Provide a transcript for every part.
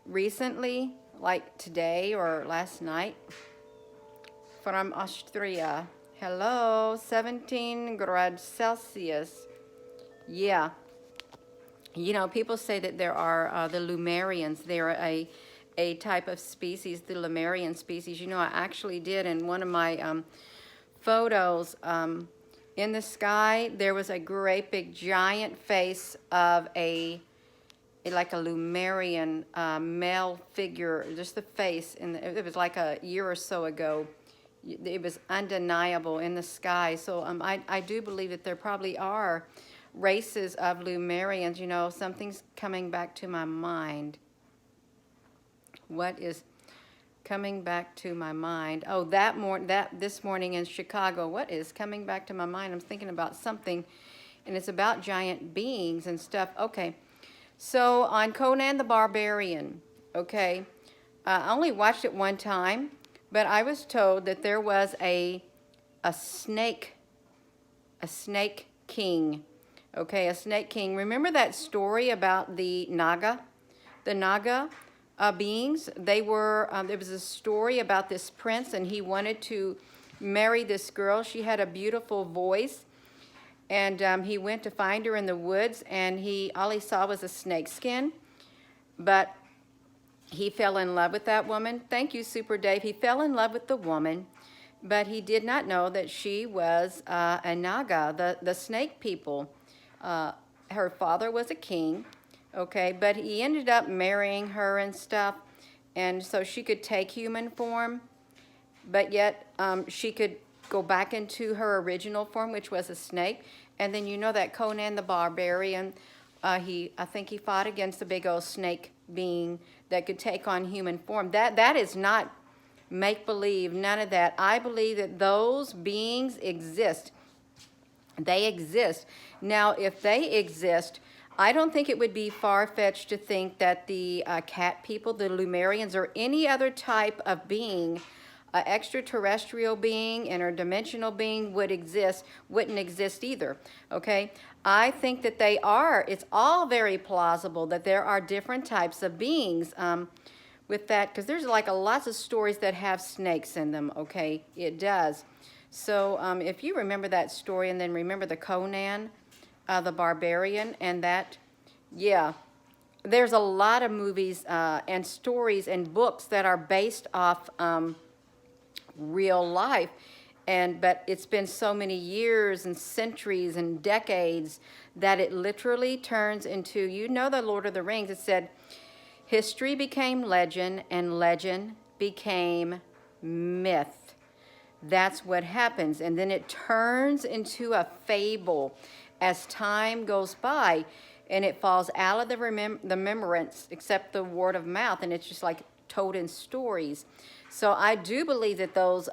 recently, like today or last night, from Austria. Hello, 17 grad Celsius. Yeah. You know, people say that there are the Lumerians. They're a type of species, the Lemurian species. You know, I actually did in one of my photos in the sky, there was a great big giant face of like a Lumerian male figure, just the face. And it was like a year or so ago. It was undeniable in the sky. So I do believe that there probably are races of Lumerians. You know, something's coming back to my mind. What is coming back to my mind? Oh, this morning in Chicago, what is coming back to my mind? I'm thinking about something, and it's about giant beings and stuff. Okay, so on Conan the Barbarian, okay, I only watched it one time, but I was told that there was a snake, a snake king. Okay, a snake king. Remember that story about the Naga? The Naga beings? They were, there was a story about this prince, and he wanted to marry this girl. She had a beautiful voice, and he went to find her in the woods, and all he saw was a snake skin. But he fell in love with that woman. Thank you, Super Dave. He fell in love with the woman, but he did not know that she was a Naga, the snake people. Her father was a king, okay, but he ended up marrying her and stuff, and so she could take human form, but yet she could go back into her original form, which was a snake. And then you know that Conan the Barbarian, I think he fought against the big old snake being that could take on human form. That is not make-believe, none of that. I believe that those beings exist. They exist. Now, if they exist, I don't think it would be far-fetched to think that the cat people, the Lumerians, or any other type of being, extraterrestrial being, interdimensional being wouldn't exist either, okay? I think that it's all very plausible that there are different types of beings with that, because there's like lots of stories that have snakes in them, okay? It does. So if you remember that story, and then remember the Conan, the Barbarian, and that, yeah, there's a lot of movies and stories and books that are based off real life, but it's been so many years and centuries and decades that it literally turns into, you know, the Lord of the Rings. It said, history became legend and legend became myth. That's what happens. And then it turns into a fable as time goes by, and it falls out of the remembrance except the word of mouth, and it's just like told in stories. So I do believe that those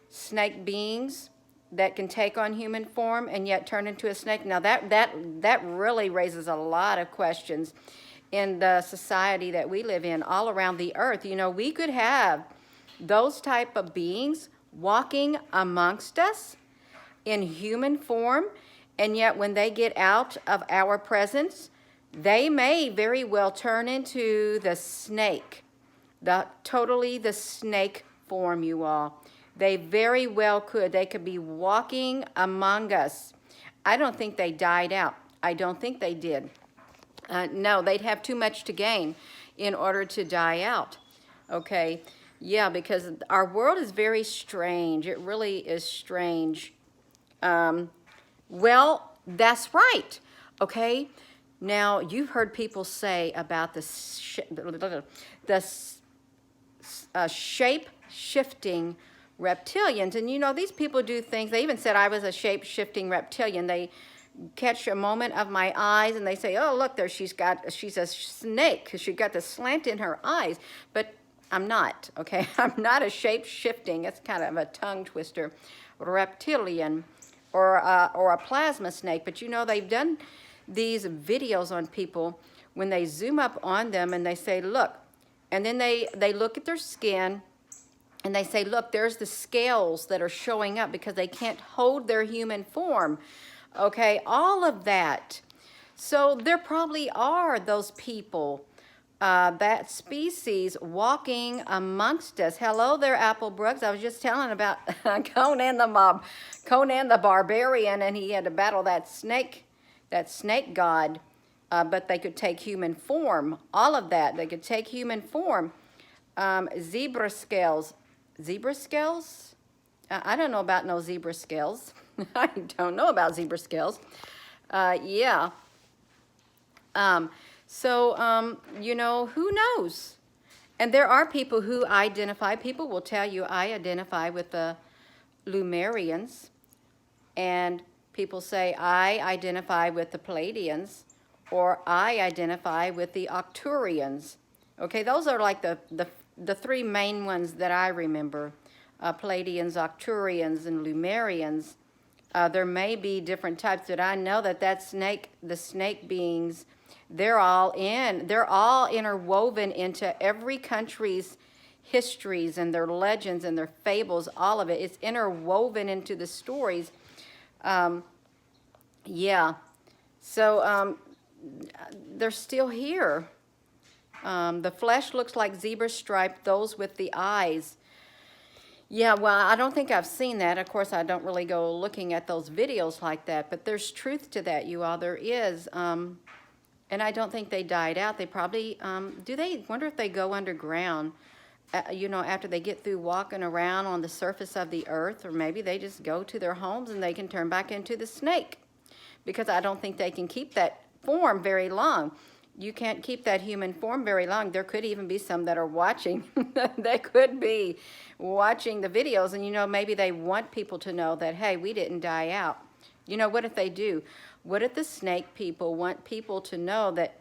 snake beings that can take on human form and yet turn into a snake, now that really raises a lot of questions in the society that we live in all around the earth. You know, we could have those type of beings walking amongst us in human form, and yet when they get out of our presence, they may very well turn into the snake, totally the snake form, you all. They very well could. They could be walking among us. I don't think they died out. I don't think they did. No, they'd have too much to gain in order to die out, okay? Yeah, because our world is very strange. It really is strange. Well, that's right, okay? Now, you've heard people say about the shape-shifting reptilians. And you know, these people do things. They even said I was a shape-shifting reptilian. They catch a moment of my eyes and they say, oh, look there, she's a snake because she got the slant in her eyes. But I'm not, okay? I'm not a shape-shifting, it's kind of a tongue twister, reptilian or a plasma snake. But you know, they've done these videos on people when they zoom up on them and they say, look, and then they look at their skin and they say, look, there's the scales that are showing up because they can't hold their human form, okay? All of that. So there probably are those people that species walking amongst us. Hello there, Applebrooks. I was just telling about Conan the Barbarian, and he had to battle that snake god. But they could take human form. All of that, they could take human form. Zebra scales. Zebra scales? I don't know about no zebra scales. I don't know about zebra scales. Yeah. You know, who knows? And there are people who identify, people will tell you, I identify with the Lemurians. And people say, I identify with the Palladians, or I identify with the Arcturians. Okay, those are like the three main ones that I remember. Palladians, Arcturians, and Lemurians. There may be different types, but I know that the snake beings, they're all interwoven into every country's histories and their legends and their fables, all of it. It's interwoven into the stories. Yeah. So they're still here. The flesh looks like zebra stripe, those with the eyes. Yeah, well, I don't think I've seen that. Of course, I don't really go looking at those videos like that, but there's truth to that, you all. There is. And I don't think they died out. They probably, wonder if they go underground, you know, after they get through walking around on the surface of the earth, or maybe they just go to their homes and they can turn back into the snake, because I don't think they can keep that form very long. You can't keep that human form very long. There could even be some that are watching. They could be watching the videos, and, you know, maybe they want people to know that, hey, we didn't die out. You know, what if they do? What if the snake people want people to know that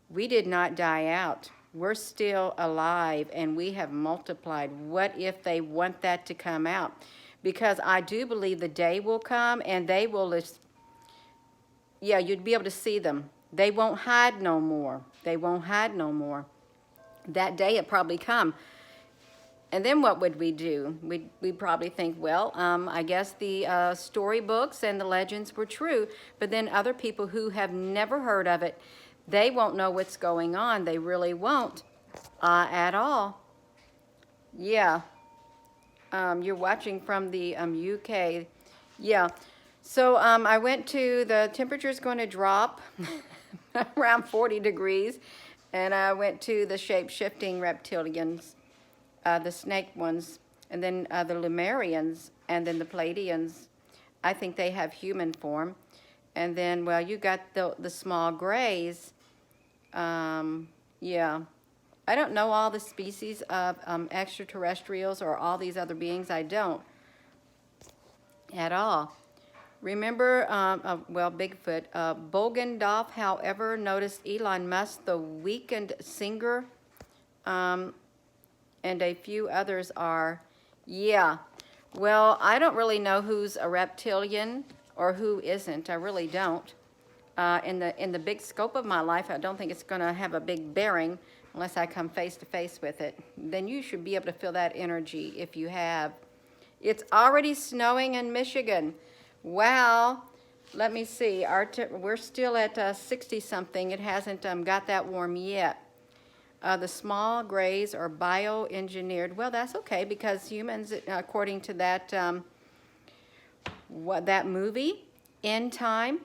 we did not die out? We're still alive, and we have multiplied. What if they want that to come out? Because I do believe the day will come, and they will, yeah, you'd be able to see them. They won't hide no more. They won't hide no more. That day it probably come. And then what would we do? We'd probably think, well, I guess the storybooks and the legends were true. But then other people who have never heard of it, they won't know what's going on. They really won't at all. Yeah. You're watching from the UK. Yeah. So I went to, the temperature's going to drop around 40 degrees. And I went to the shape-shifting reptilians, the snake ones, and then the Lemurians, and then the Palladians. I think they have human form. And then, well, you got the small grays. Yeah. I don't know all the species of extraterrestrials or all these other beings. I don't at all. Remember, well, Bigfoot. Bogendorf, however, noticed Elon Musk, the weakened singer, and a few others are, yeah. Well, I don't really know who's a reptilian or who isn't. I really don't. In the big scope of my life, I don't think it's going to have a big bearing unless I come face to face with it. Then you should be able to feel that energy if you have. It's already snowing in Michigan. Wow. Let me see. We're still at 60-something. It hasn't got that warm yet. The small grays are bioengineered. Well, that's okay, because humans, according to that that movie, In Time,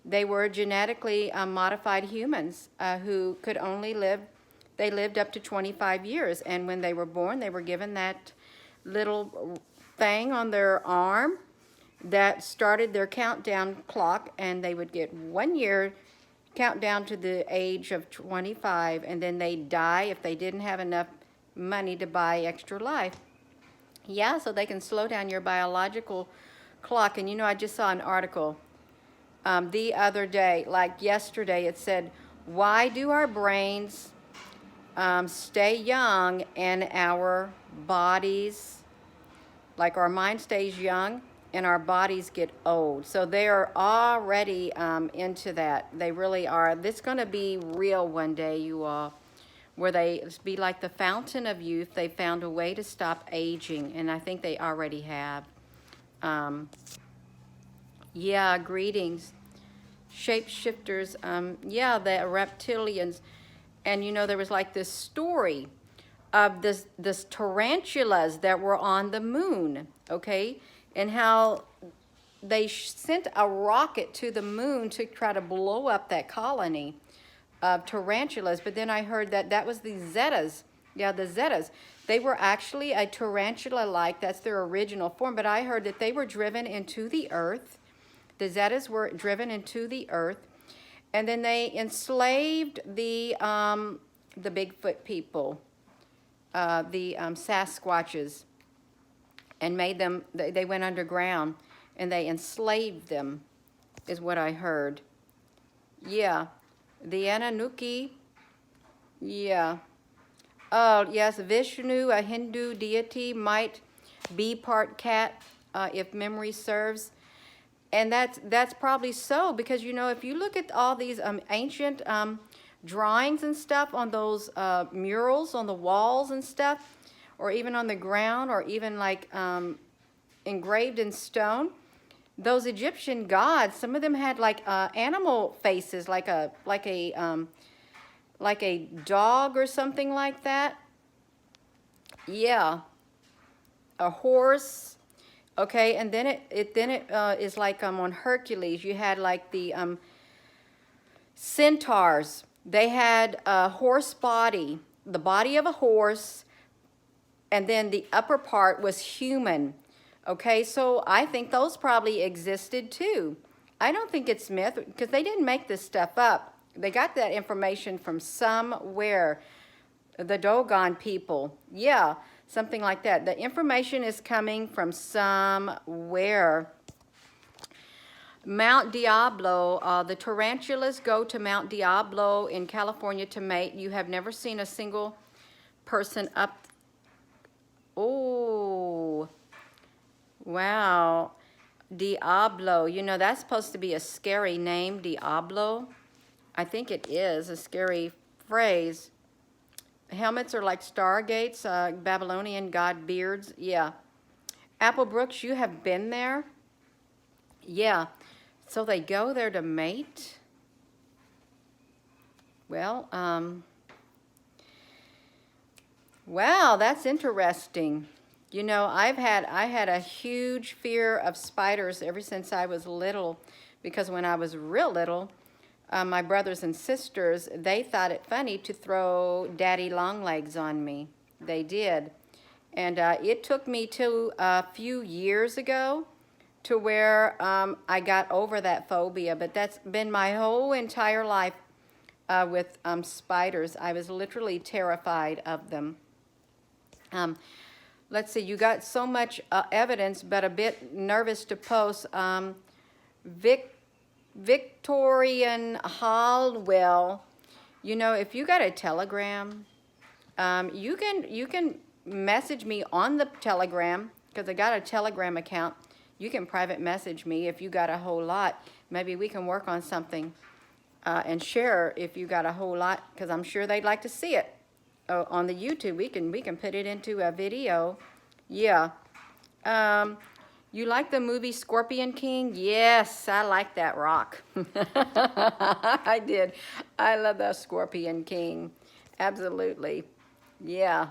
they were genetically modified humans who could only live, they lived up to 25 years. And when they were born, they were given that little thing on their arm that started their countdown clock, and they would get 1 year countdown to the age of 25, and then they'd die if they didn't have enough money to buy extra life. Yeah, so they can slow down your biological clock. And you know, I just saw an article the other day, like yesterday. It said, why do our brains stay young and our bodies, like our mind stays young and our bodies get old? So they are already into that. They really are. This is going to be real one day, you all, where they be like the fountain of youth. They found a way to stop aging, and I think they already have. Yeah, greetings. Shapeshifters, yeah, the reptilians. And you know, there was like this story of this tarantulas that were on the moon, okay? And how they sent a rocket to the moon to try to blow up that colony of tarantulas. But then I heard that that was the Zetas. Yeah, the Zetas. They were actually a tarantula-like, that's their original form, but I heard that they were driven into the earth. The Zetas were driven into the earth, and then they enslaved the Bigfoot people, the Sasquatches, and made them, they went underground, and they enslaved them, is what I heard. Yeah, the Anunnaki, yeah. Oh, yes, Vishnu, a Hindu deity, might be part cat, if memory serves. And that's probably so, because, you know, if you look at all these ancient drawings and stuff on those murals on the walls and stuff, or even on the ground, or even like engraved in stone, those Egyptian gods, some of them had like animal faces, like a dog or something like that. Yeah, a horse. Okay, and then it is like on Hercules. You had like the centaurs. They had a horse body, the body of a horse, and then the upper part was human. Okay, so I think those probably existed too. I don't think it's myth, because they didn't make this stuff up. They got that information from somewhere. The Dogon people. Yeah, something like that. The information is coming from somewhere. Mount Diablo, the tarantulas go to Mount Diablo in California to mate. You have never seen a single person up. Oh, wow. Diablo. You know, that's supposed to be a scary name, Diablo. I think it is a scary phrase. Helmets are like stargates, Babylonian god beards. Yeah. Applebrooks, you have been there? Yeah. So they go there to mate? Well, wow, that's interesting. You know, I had a huge fear of spiders ever since I was little, because when I was real little, my brothers and sisters, they thought it funny to throw daddy long legs on me. They did. And it took me to a few years ago to where I got over that phobia. But that's been my whole entire life with spiders. I was literally terrified of them. Let's see, you got so much evidence, but a bit nervous to post. Victorian Hallwell, you know, if you got a Telegram, you can message me on the Telegram, because I got a Telegram account. You can private message me if you got a whole lot. Maybe we can work on something and share if you got a whole lot, because I'm sure they'd like to see it on the YouTube. We can put it into a video. Yeah. You like the movie Scorpion King? Yes, I like that rock. I did. I love the Scorpion King. Absolutely. Yeah.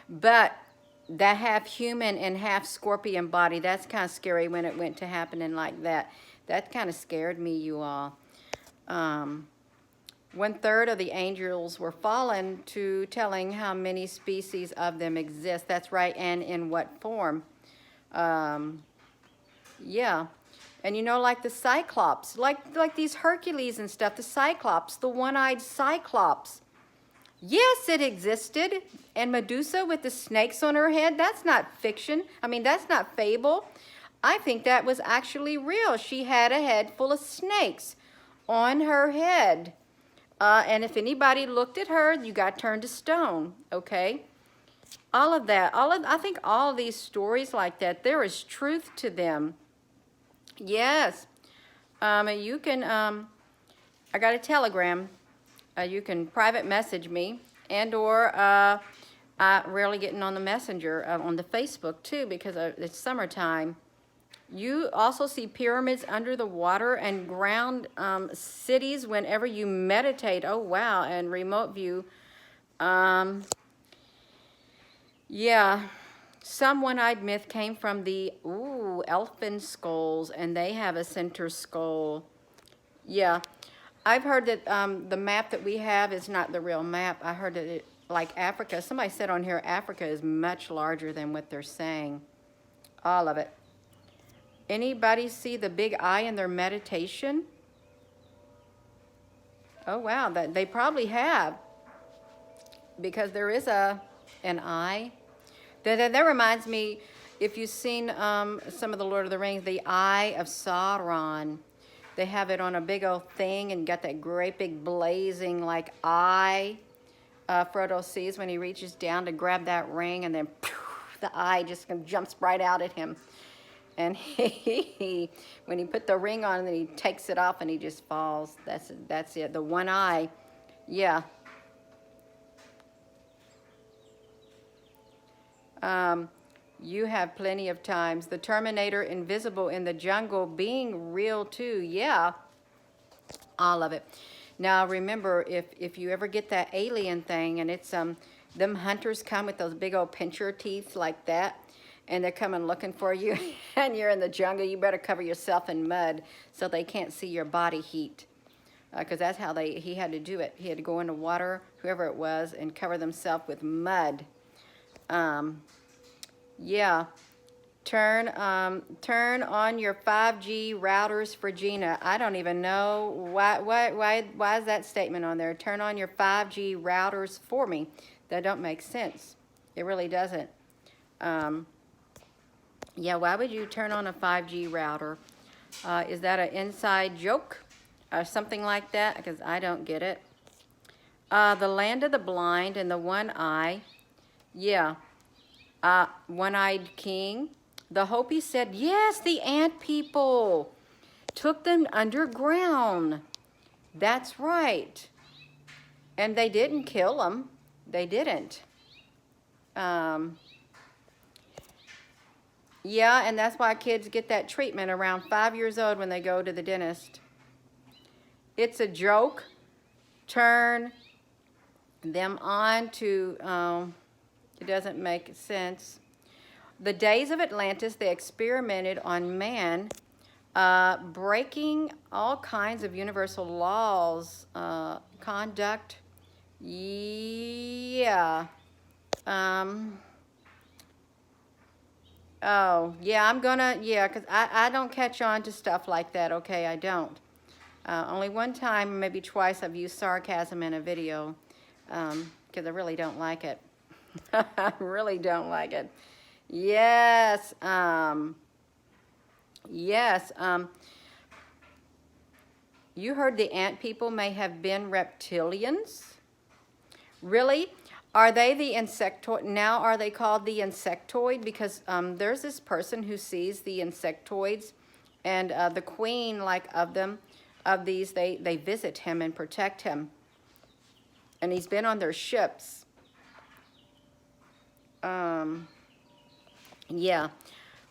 But that half human and half scorpion body, that's kind of scary when it went to happening like that. That kind of scared me, you all. 1/3 of the angels were fallen, to telling how many species of them exist. That's right, and in what form. Yeah. And you know, like the Cyclops, like these Hercules and stuff, the Cyclops, the one-eyed Cyclops. Yes, it existed. And Medusa with the snakes on her head, that's not fiction. I mean, that's not fable. I think that was actually real. She had a head full of snakes on her head. And if anybody looked at her, you got turned to stone, okay? All of that, I think all of these stories like that, there is truth to them. Yes. You can, I got a Telegram. You can private message me, and or I rarely getting on the Messenger, on the Facebook too, because it's summertime. You also see pyramids under the water and ground cities whenever you meditate. Oh, wow. And remote view. Yeah. Some one-eyed myth came from the, elfin skulls, and they have a center skull. Yeah. I've heard that the map that we have is not the real map. I heard that like Africa, somebody said on here, Africa is much larger than what they're saying. All of it. Anybody see the big eye in their meditation? Oh, wow. That they probably have, because there is an eye. That reminds me, if you've seen some of the Lord of the Rings, the Eye of Sauron. They have it on a big old thing and got that great big blazing like eye Frodo sees when he reaches down to grab that ring, and then the eye just jumps right out at him. And when he put the ring on, and then he takes it off and he just falls. That's it. The one eye. Yeah. You have plenty of times. The Terminator invisible in the jungle being real too. Yeah. All of it. Now remember, if you ever get that alien thing, and it's them hunters come with those big old pincher teeth like that, and they're coming looking for you, and you're in the jungle, you better cover yourself in mud so they can't see your body heat. Because that's how he had to do it. He had to go into water, whoever it was, and cover themselves with mud. Yeah. Turn on your 5G routers for Gina. I don't even know why is that statement on there? Turn on your 5G routers for me. That don't make sense. It really doesn't. Yeah, why would you turn on a 5G router? Is that an inside joke or something like that? Because I don't get it. The land of the blind and the one eye. Yeah. One-eyed king. The Hopi said, yes, the ant people took them underground. That's right. And they didn't kill them. They didn't. Yeah, and that's why kids get that treatment around 5 years old when they go to the dentist. It's a joke. Turn them on to, it doesn't make sense. The days of Atlantis, they experimented on man, breaking all kinds of universal laws, conduct. Yeah. Oh, yeah, because I don't catch on to stuff like that, okay? I don't. Only one time, maybe twice, I've used sarcasm in a video, because I really don't like it. I really don't like it. Yes. Yes. You heard the ant people may have been reptilians? Really? Are they the insectoid? Now are they called the insectoid? Because there's this person who sees the insectoids, and the queen, of these, they visit him and protect him. And he's been on their ships. Yeah.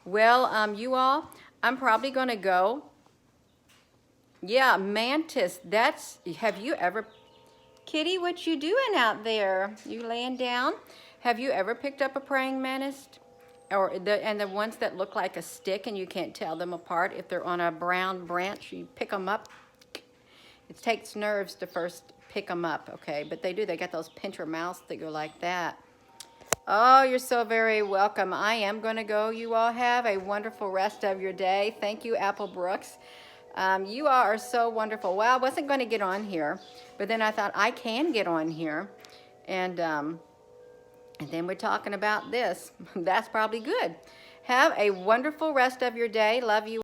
Well, you all, I'm probably going to go. Yeah, mantis. Have you ever, Kitty, what you doing out there? You laying down? Have you ever picked up a praying mantis? And the ones that look like a stick and you can't tell them apart. If they're on a brown branch, you pick them up. It takes nerves to first pick them up, okay? But they do. They got those pincher mouths that go like that. Oh, you're so very welcome. I am going to go. You all have a wonderful rest of your day. Thank you, Apple Brooks. You all are so wonderful. Well, I wasn't going to get on here, but then I thought I can get on here. And then we're talking about this. That's probably good. Have a wonderful rest of your day. Love you.